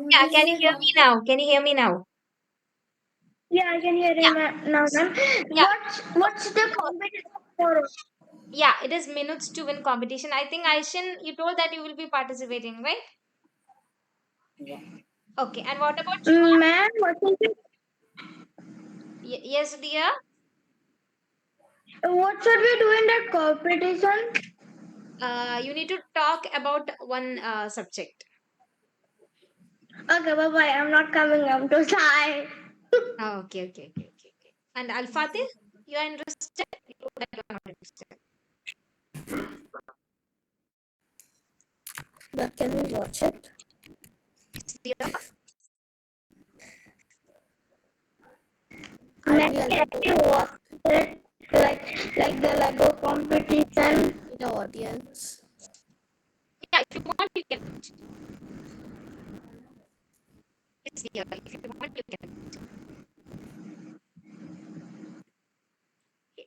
Yeah, can you hear me now? Can you hear me now? Yeah, I can hear you Yeah, now, ma'am. yeah. What's the So, competition for? yeah, it is minutes to win competition. I think Aishin, you told that you will be participating, right? Yeah. Okay, and what about you? Ma'am, Yes, dear. what should we do in that competition? You need to talk about one subject. Okay, bye bye. I'm not coming. I'm too shy. Oh, okay. And Al Fatih, you are interested? You told that you are not interested. But can we watch it? Dear? I Ma'am, really can you don't watch it? Like the Lego competition? in the audience. Yeah, if you want, you can. Yes, dear. If you want, you can.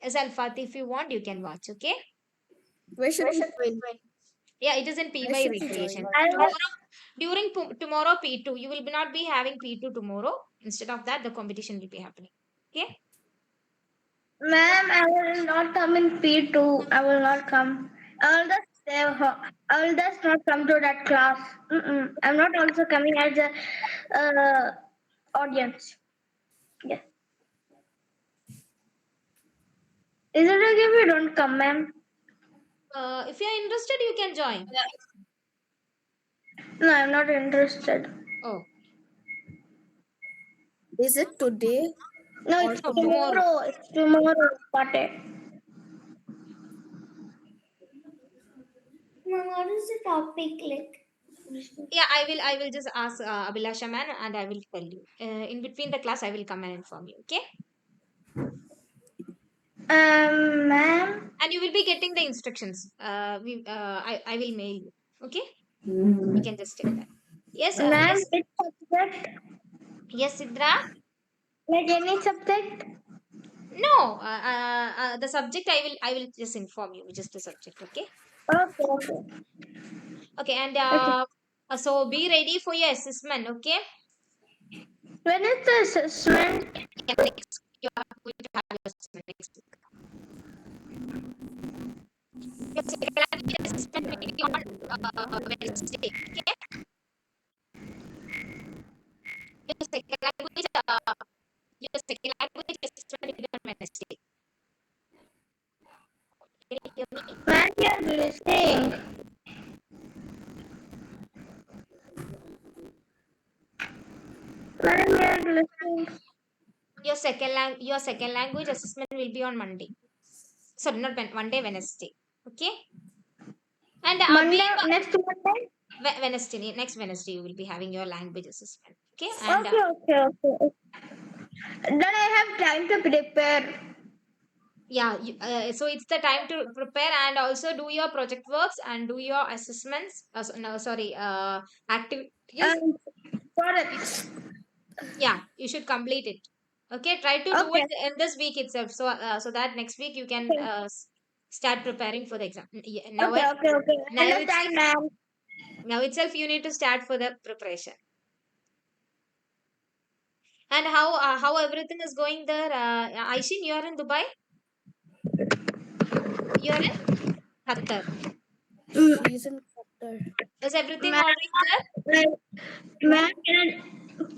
As Al Fatih, if you want, you can watch. Okay. Where should we join? Yeah, it is in Where PY should we join? recreation. I will. Tomorrow, during tomorrow P2, you will not be having P2 tomorrow. Instead of that, the competition will be happening. Okay. Ma'am, I will not come in P2. I will not come. I will just stay home. I will just not come to that class. I'm not also coming as a audience. Yes. Is it okay if you don't come, ma'am? If you are interested, you can join. No, I'm not interested. Oh, Is it today No, or it's no, tomorrow? tomorrow. tomorrow. It's tomorrow. Party. Ma'am, what is the topic like? Yeah, I will just ask Abhilasha man and I will tell you. In between the class, I will come and inform you. Okay. Ma'am. And you will be getting the instructions. I will mail you. Okay. You can just check that. Yes. Ma'am, Yes. which subject? Yes, Sidra. Like any subject? No. The subject I will just inform you, which is the subject. Okay. Okay, okay. Okay. And Okay. so be ready for your assessment. Okay. When is the assessment? Yeah, next you are going to have your assessment next week. Your second language assessment will be on Wednesday. Okay. Your second language. Your second language assessment will be on Wednesday. Can you hear me? Ma'am, you're listening. Ma'am, you're listening. Your second language assessment will be on Monday. Sorry, not Monday, Wednesday. Okay. And Monday, next Monday? Wednesday, next Wednesday, you will be having your language assessment. Okay. And Okay, okay, okay. Then I have time to prepare. yeah, so it's the time to prepare and also do your project works and do your assessments. No, sorry, activities. Um, for You, it. yeah, you should complete it. Okay. Try to do it Okay. in this week itself. So that next week you can Okay, start preparing for the exam. Yeah, okay, okay, okay. I now itself understand, ma'am. now itself you need to start for the preparation. And how everything is going there? Aishin, you are in Dubai. You are in Qatar. Mm, She's in Qatar. Is everything Ma'am, all right there? like, ma'am,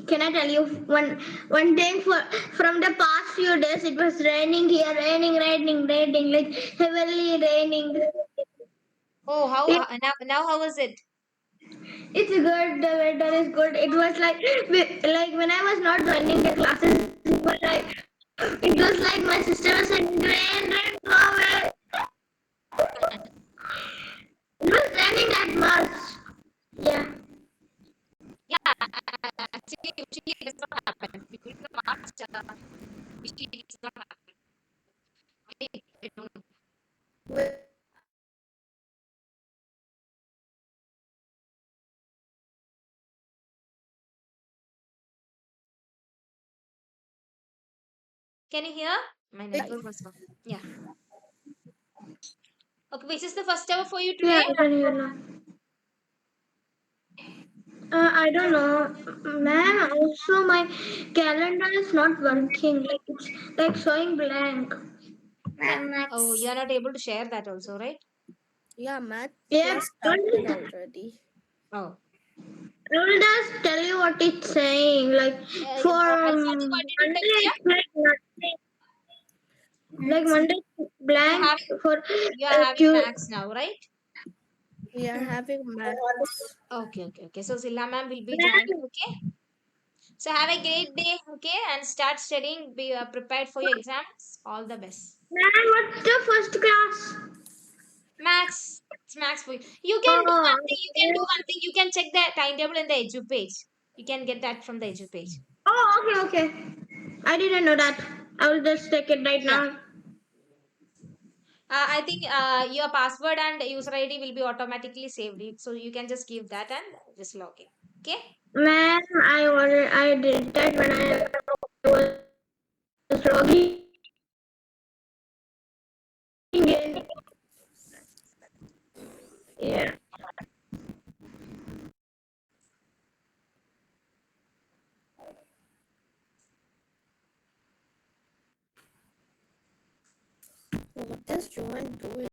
can I tell you one thing from the past few days it was raining here, raining, like heavily raining. Oh, how It, now how is it? it's good. The weather is good. It was like when I was not joining the classes, it was like my sister was saying, rain, go away. It was raining that much. Yeah. Yeah, actually, usually it does not happen. During the March, usually it does not happen. I don't know. Wait, Can you hear? My network was off. Yeah. Okay, which is the first hour for you Yeah, today? I can hear now. I don't know, ma'am. Also, my calendar is not working. Like it's like showing blank. Oh, you are not able to share that also, right? Yeah, math Yeah, class started already. Oh, I will just tell you what it's saying. Like for Alfati, what did you Monday, text here? it's like nothing. Like Monday, it's You are blank. having For you are having Tuesday, max now, right? We are having maths. Okay, okay, okay. So Zilla ma'am will be joining. ma'am, Okay. So have a great day. Okay, and start studying. Be prepared for your exams. All the best. ma'am, what's the first class? Max, it's max for you. You can do Oh, one thing. You can do one thing. You can check the timetable in the edu page. You can get that from the edu page. oh, okay, okay. I didn't know that. I will just take it right Yeah. now. I think your password and user ID will be automatically saved. So you can just give that and just log in. Okay. Ma'am, I did that when I was logging in. Yeah. What is Joanne doing?